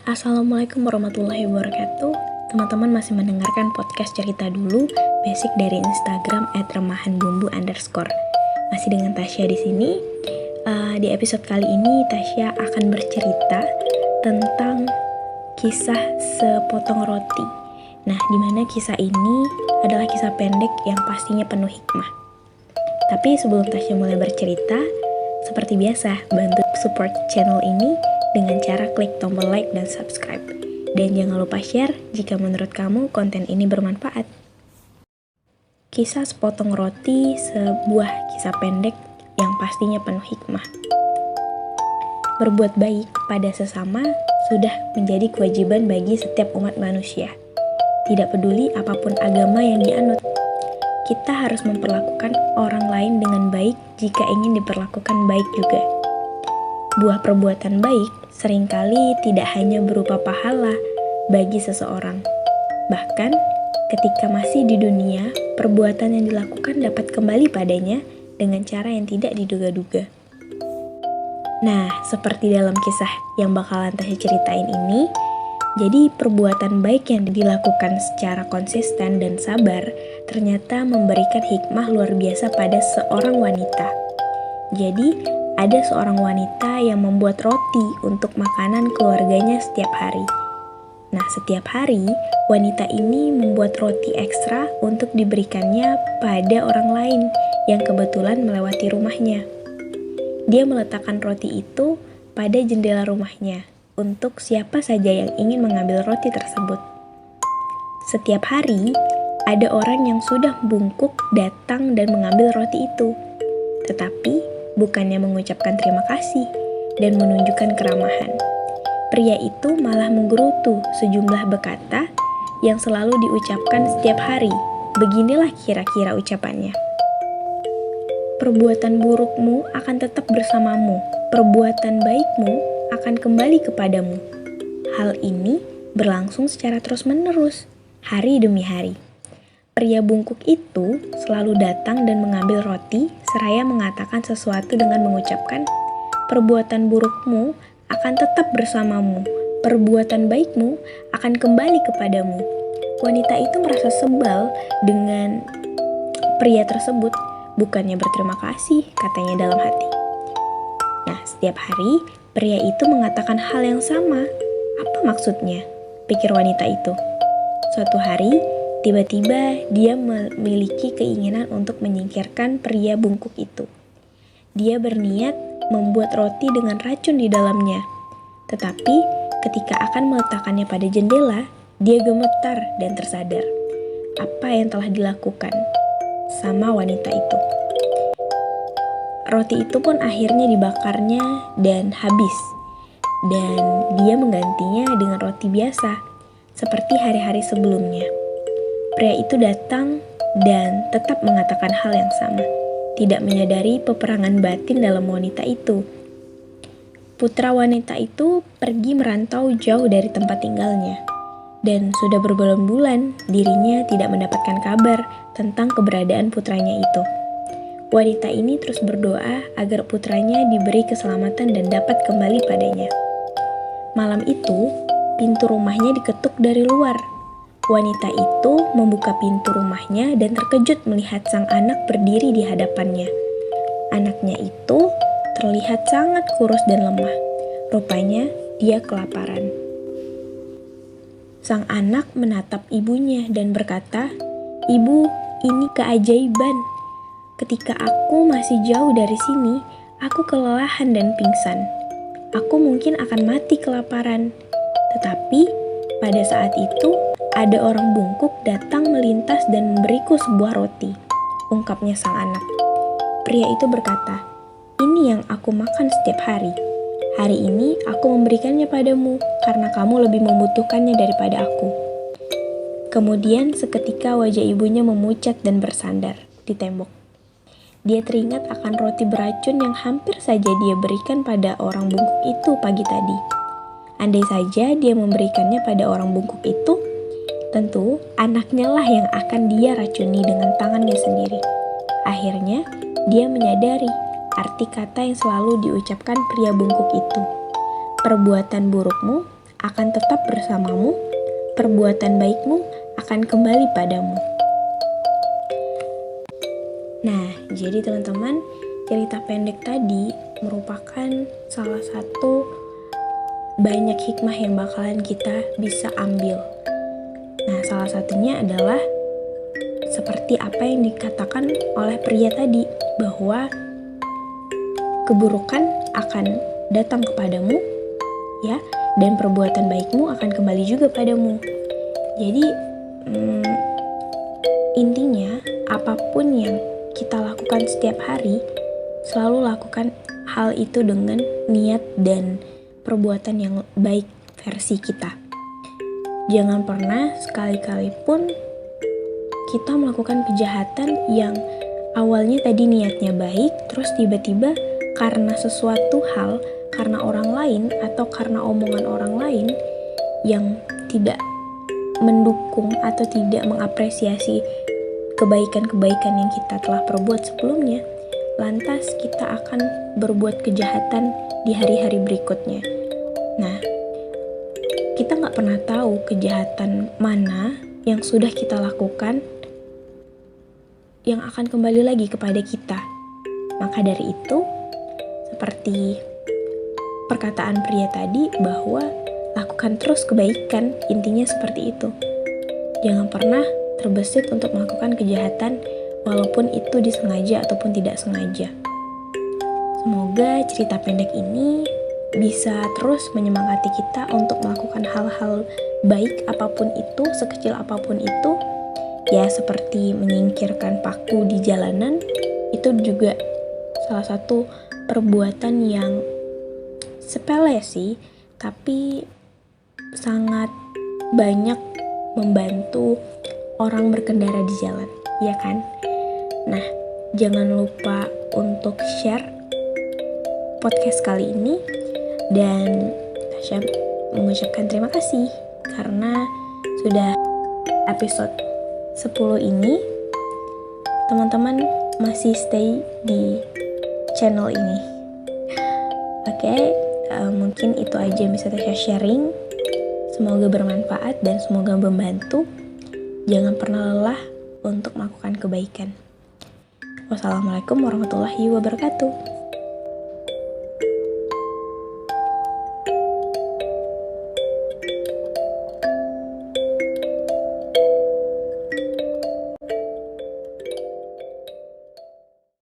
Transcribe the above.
Assalamualaikum warahmatullahi wabarakatuh. Teman-teman masih mendengarkan podcast cerita dulu basic dari Instagram @remahanbumbu_. Masih dengan Tasya di sini. Di episode kali ini Tasya akan bercerita tentang kisah sepotong roti. Nah, dimana kisah ini adalah kisah pendek yang pastinya penuh hikmah. Tapi sebelum Tasya mulai bercerita, seperti biasa, bantu support channel ini dengan cara klik tombol like dan subscribe. Dan jangan lupa share jika menurut kamu konten ini bermanfaat. Kisah sepotong roti, sebuah kisah pendek yang pastinya penuh hikmah. Berbuat baik pada sesama sudah menjadi kewajiban bagi setiap umat manusia. Tidak peduli apapun agama yang dianut, kita harus memperlakukan orang lain dengan baik jika ingin diperlakukan baik juga. Buah perbuatan baik seringkali tidak hanya berupa pahala bagi seseorang. Bahkan, ketika masih di dunia, perbuatan yang dilakukan dapat kembali padanya dengan cara yang tidak diduga-duga. Nah, seperti dalam kisah yang bakalan Tasya ceritain ini, jadi perbuatan baik yang dilakukan secara konsisten dan sabar ternyata memberikan hikmah luar biasa pada seorang wanita. Jadi, ada seorang wanita yang membuat roti untuk makanan keluarganya setiap hari. Nah, setiap hari, wanita ini membuat roti ekstra untuk diberikannya pada orang lain yang kebetulan melewati rumahnya. Dia meletakkan roti itu pada jendela rumahnya untuk siapa saja yang ingin mengambil roti tersebut. Setiap hari, ada orang yang sudah bungkuk datang dan mengambil roti itu. Tetapi, bukannya mengucapkan terima kasih dan menunjukkan keramahan, pria itu malah menggerutu sejumlah berkata yang selalu diucapkan setiap hari. Beginilah kira-kira ucapannya. Perbuatan burukmu akan tetap bersamamu, perbuatan baikmu akan kembali kepadamu. Hal ini berlangsung secara terus-menerus, hari demi hari. Pria bungkuk itu selalu datang dan mengambil roti seraya mengatakan sesuatu dengan mengucapkan, perbuatan burukmu akan tetap bersamamu, perbuatan baikmu akan kembali kepadamu. Wanita itu merasa sebal dengan pria tersebut, bukannya berterima kasih, katanya dalam hati. Nah, setiap hari pria itu mengatakan hal yang sama. Apa maksudnya? Pikir wanita itu. Suatu hari, tiba-tiba dia memiliki keinginan untuk menyingkirkan pria bungkuk itu. Dia berniat membuat roti dengan racun di dalamnya. Tetapi ketika akan meletakkannya pada jendela, dia gemetar dan tersadar. Apa yang telah dilakukan sama wanita itu? Roti itu pun akhirnya dibakarnya dan habis. Dan dia menggantinya dengan roti biasa, seperti hari-hari sebelumnya. Pria itu datang dan tetap mengatakan hal yang sama, tidak menyadari peperangan batin dalam wanita itu. Putra wanita itu pergi merantau jauh dari tempat tinggalnya, dan sudah berbulan-bulan dirinya tidak mendapatkan kabar tentang keberadaan putranya itu. Wanita ini terus berdoa agar putranya diberi keselamatan dan dapat kembali padanya. Malam itu, pintu rumahnya diketuk dari luar. Wanita itu membuka pintu rumahnya dan terkejut melihat sang anak berdiri di hadapannya. Anaknya itu terlihat sangat kurus dan lemah. Rupanya dia kelaparan. Sang anak menatap ibunya dan berkata, "Ibu, ini keajaiban. Ketika aku masih jauh dari sini, aku kelelahan dan pingsan. Aku mungkin akan mati kelaparan. Tetapi pada saat itu, ada orang bungkuk datang melintas dan memberiku sebuah roti," ungkapnya sang anak. Pria itu berkata, "Ini yang aku makan setiap hari. Hari ini aku memberikannya padamu karena kamu lebih membutuhkannya daripada aku." Kemudian seketika wajah ibunya memucat dan bersandar di tembok. Dia teringat akan roti beracun yang hampir saja dia berikan pada orang bungkuk itu pagi tadi. Andai saja dia memberikannya pada orang bungkuk itu, tentu anaknya lah yang akan dia racuni dengan tangannya sendiri. Akhirnya, dia menyadari arti kata yang selalu diucapkan pria bungkuk itu. Perbuatan burukmu akan tetap bersamamu, perbuatan baikmu akan kembali padamu. Nah, jadi teman-teman, cerita pendek tadi merupakan salah satu banyak hikmah yang bakalan kita bisa ambil. Nah, salah satunya adalah seperti apa yang dikatakan oleh pria tadi, bahwa keburukan akan datang kepadamu, ya, dan perbuatan baikmu akan kembali juga padamu. Jadi intinya apapun yang kita lakukan setiap hari, selalu lakukan hal itu dengan niat dan perbuatan yang baik versi kita. Jangan pernah sekali-kali pun kita melakukan kejahatan yang awalnya tadi niatnya baik, terus tiba-tiba karena sesuatu hal, karena orang lain atau karena omongan orang lain yang tidak mendukung atau tidak mengapresiasi kebaikan-kebaikan yang kita telah perbuat sebelumnya, lantas kita akan berbuat kejahatan di hari-hari berikutnya. Nah, kita nggak pernah tahu kejahatan mana yang sudah kita lakukan yang akan kembali lagi kepada kita. Maka dari itu, seperti perkataan pria tadi, bahwa lakukan terus kebaikan, intinya seperti itu. Jangan pernah terbesit untuk melakukan kejahatan walaupun itu disengaja ataupun tidak sengaja. Semoga cerita pendek ini bisa terus menyemangati kita untuk melakukan hal-hal baik apapun itu, sekecil apapun itu. Ya, seperti menyingkirkan paku di jalanan, itu juga salah satu perbuatan yang sepele sih, tapi sangat banyak membantu orang berkendara di jalan, ya kan? Nah, jangan lupa untuk share podcast kali ini, dan Tasya mengucapkan terima kasih karena sudah episode 10 ini teman-teman masih stay di channel ini. Oke, mungkin itu aja yang bisa Tasya sharing. Semoga bermanfaat dan semoga membantu. Jangan pernah lelah untuk melakukan kebaikan. Wassalamualaikum warahmatullahi wabarakatuh.